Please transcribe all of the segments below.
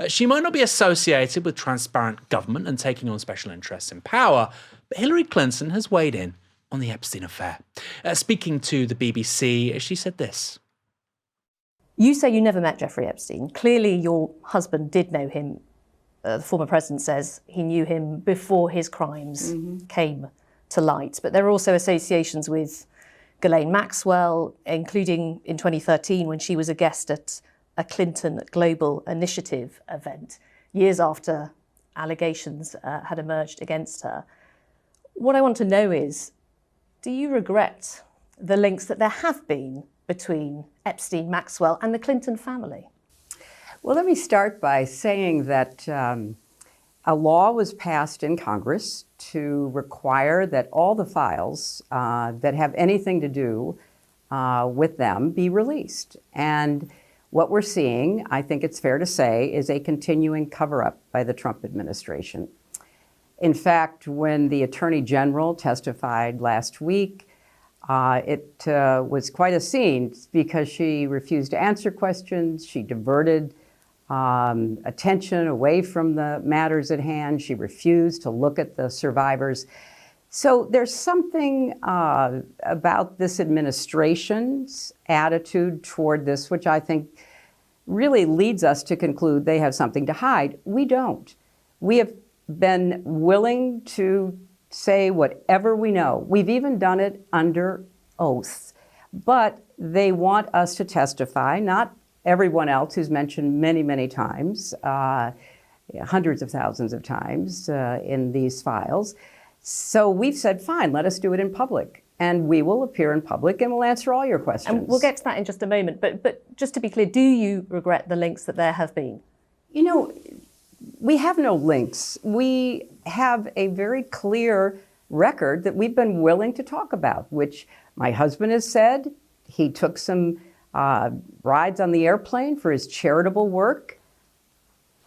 She might not be associated with transparent government and taking on special interests in power, but Hillary Clinton has weighed in on the Epstein affair. Speaking to the BBC, she said this. You say you never met Jeffrey Epstein. Clearly your husband did know him. The former president says he knew him before his crimes came to light. But there are also associations with Ghislaine Maxwell, including in 2013 when she was a guest at a Clinton Global Initiative event, years after allegations had emerged against her. What I want to know is, do you regret the links that there have been between Epstein, Maxwell and the Clinton family? Well, let me start by saying that a law was passed in Congress to require that all the files that have anything to do with them be released. And what we're seeing, I think it's fair to say, is a continuing cover-up by the Trump administration. In fact, when the Attorney General testified last week, it was quite a scene because she refused to answer questions. She diverted attention away from the matters at hand. She refused to look at the survivors. So there's something about this administration's attitude toward this, which I think really leads us to conclude they have something to hide. We don't. We have been willing to say whatever we know. We've even done it under oath. But they want us to testify, not everyone else who's mentioned many, many times, hundreds of thousands of times in these files. So we've said, fine, let us do it in public. And we will appear in public and we'll answer all your questions. And we'll get to that in just a moment. But just to be clear, do you regret the links that there have been? You know, we have no links. We have a very clear record that we've been willing to talk about, which my husband has said. He took some rides on the airplane for his charitable work.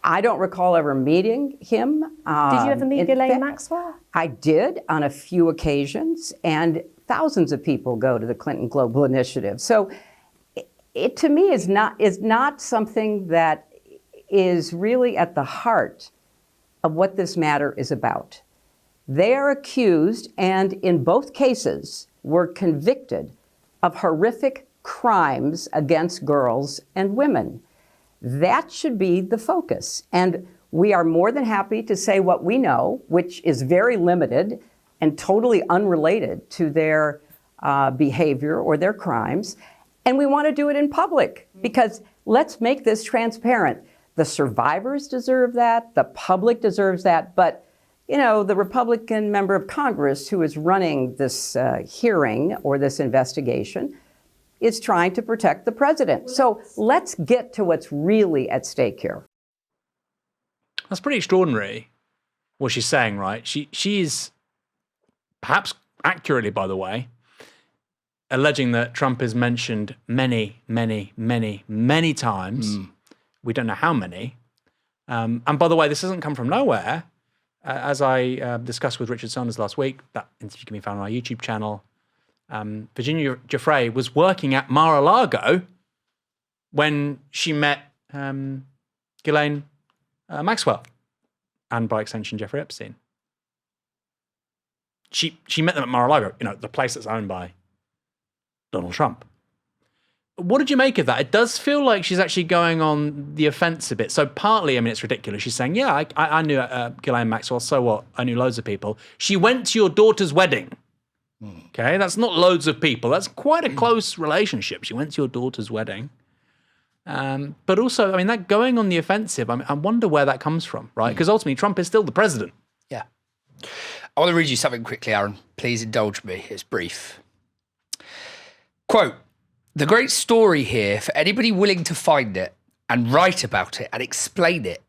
I don't recall ever meeting him. Did you ever meet Ghislaine Maxwell? I did on a few occasions, and thousands of people go to the Clinton Global Initiative. So it to me is not something that is really at the heart of what this matter is about. They are accused, and in both cases were convicted of horrific crimes against girls and women. That should be the focus. And we are more than happy to say what we know, which is very limited and totally unrelated to their behavior or their crimes. And we want to do it in public because let's make this transparent. The survivors deserve that. The public deserves that. But, you know, the Republican member of Congress who is running this hearing or this investigation is trying to protect the president. So let's get to what's really at stake here. That's pretty extraordinary, what she's saying, right? She's, perhaps accurately, by the way, alleging that Trump is mentioned many, many, many, many times. We don't know how many. And by the way, this doesn't come from nowhere. As I discussed with Richard Saunders last week, that interview can be found on our YouTube channel. Virginia Giuffre was working at Mar-a-Lago when she met Ghislaine Maxwell, and by extension, Jeffrey Epstein. She met them at Mar-a-Lago, you know, the place that's owned by Donald Trump. What did you make of that? It does feel like she's actually going on the offense a bit. So partly, I mean, it's ridiculous. She's saying, yeah, I knew Ghislaine Maxwell, so what? I knew loads of people. She went to your daughter's wedding. Okay, that's not loads of people. That's quite a close relationship. She went to your daughter's wedding. But also, I mean, that going on the offensive, I wonder where that comes from, right? Because ultimately, Trump is still the president. Yeah. I want to read you something quickly, Aaron. Please indulge me. It's brief. Quote, "The great story here for anybody willing to find it and write about it and explain it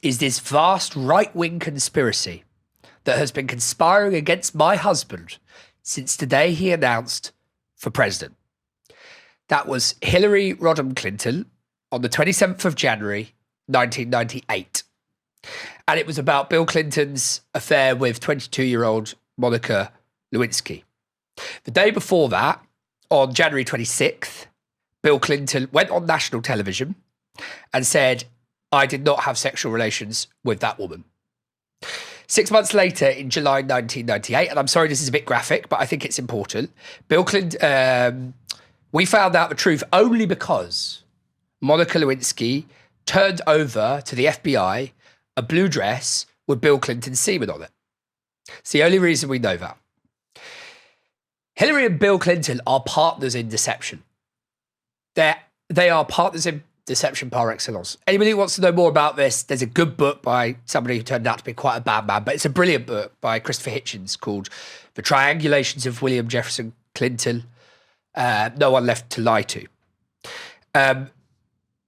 is this vast right-wing conspiracy that has been conspiring against my husband since the day he announced for president." That was Hillary Rodham Clinton on the 27th of January, 1998. And it was about Bill Clinton's affair with 22-year-old Monica Lewinsky. The day before that, on January 26th, Bill Clinton went on national television and said, I did not have sexual relations with that woman. 6 months later, in July 1998, and I'm sorry this is a bit graphic, but I think it's important, Bill Clinton, we found out the truth only because Monica Lewinsky turned over to the FBI a blue dress with Bill Clinton's semen on it. It's the only reason we know that. Hillary and Bill Clinton are partners in deception. They are partners in deception par excellence. Anybody who wants to know more about this, there's a good book by somebody who turned out to be quite a bad man, but it's a brilliant book by Christopher Hitchens called The Triangulations of William Jefferson Clinton, No One Left to Lie to.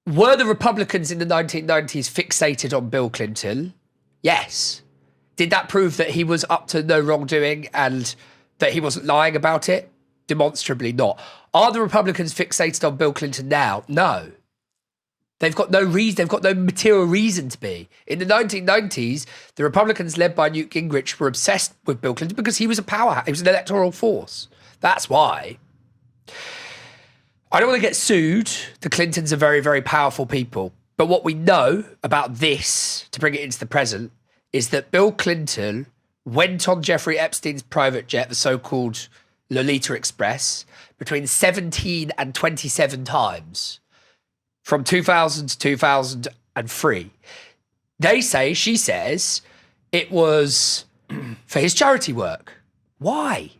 Were the Republicans in the 1990s fixated on Bill Clinton? Yes. Did that prove that he was up to no wrongdoing and that he wasn't lying about it? Demonstrably not. Are the Republicans fixated on Bill Clinton now? No. They've got no reason. They've got no material reason to be. In the 1990s, the Republicans led by Newt Gingrich were obsessed with Bill Clinton because he was a powerhouse. He was an electoral force. That's why. I don't want to get sued. The Clintons are very, very powerful people. But what we know about this, to bring it into the present, is that Bill Clinton went on Jeffrey Epstein's private jet, the so-called Lolita Express, between 17 and 27 times. From 2000 to 2003. She says, it was for his charity work. Why?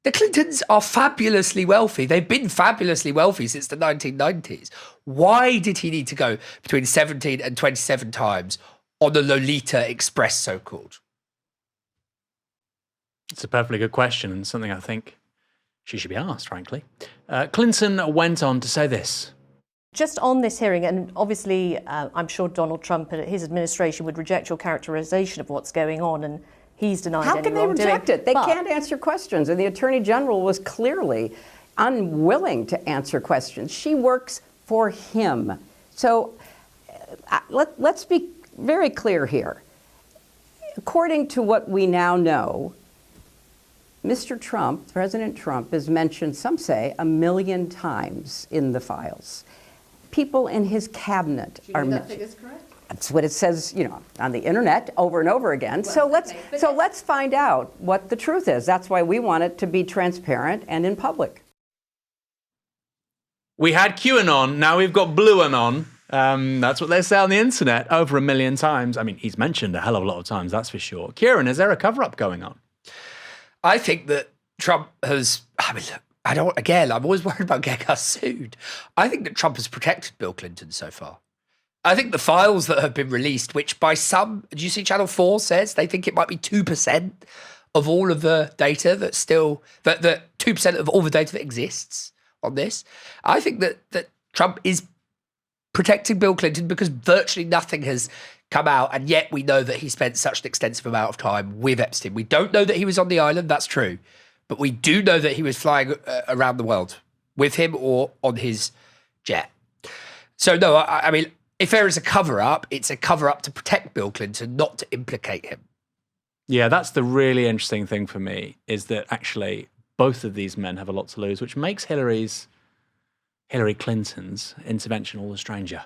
The Clintons are fabulously wealthy. They've been fabulously wealthy since the 1990s. Why did he need to go between 17 and 27 times on the Lolita Express, so-called? It's a perfectly good question and something I think she should be asked, frankly. Clinton went on to say this. Just on this hearing, and obviously I'm sure Donald Trump and his administration would reject your characterization of what's going on, and he's denied any How can they wrongdoing. reject it? They can't answer questions, and the Attorney General was clearly unwilling to answer questions. She works for him. So let's be very clear here. According to what we now know, Mr. Trump, President Trump, is mentioned, some say, 1 million times in the files. People in his cabinet are mentioned. That figure's correct? That's what it says, on the internet over and over again. Well, so let's find out what the truth is. That's why we want it to be transparent and in public. We had QAnon, now we've got BlueAnon. That's what they say on the internet over 1 million times. I mean, he's mentioned a hell of a lot of times, that's for sure. Kieran, is there a cover-up going on? I think that Trump has, I'm always worried about getting us sued. I think that Trump has protected Bill Clinton so far. I think the files that have been released, which by some, do you see Channel 4 says they think it might be 2% of all of the data that 2% of all the data that exists on this. I think that Trump is protecting Bill Clinton because virtually nothing has come out, and yet we know that he spent such an extensive amount of time with Epstein. We don't know that he was on the island, that's true, but we do know that he was flying around the world with him or on his jet. So no, I mean, if there is a cover-up, it's a cover-up to protect Bill Clinton, not to implicate him. Yeah, that's the really interesting thing for me, is that actually both of these men have a lot to lose, which makes Hillary Clinton's intervention all the stranger.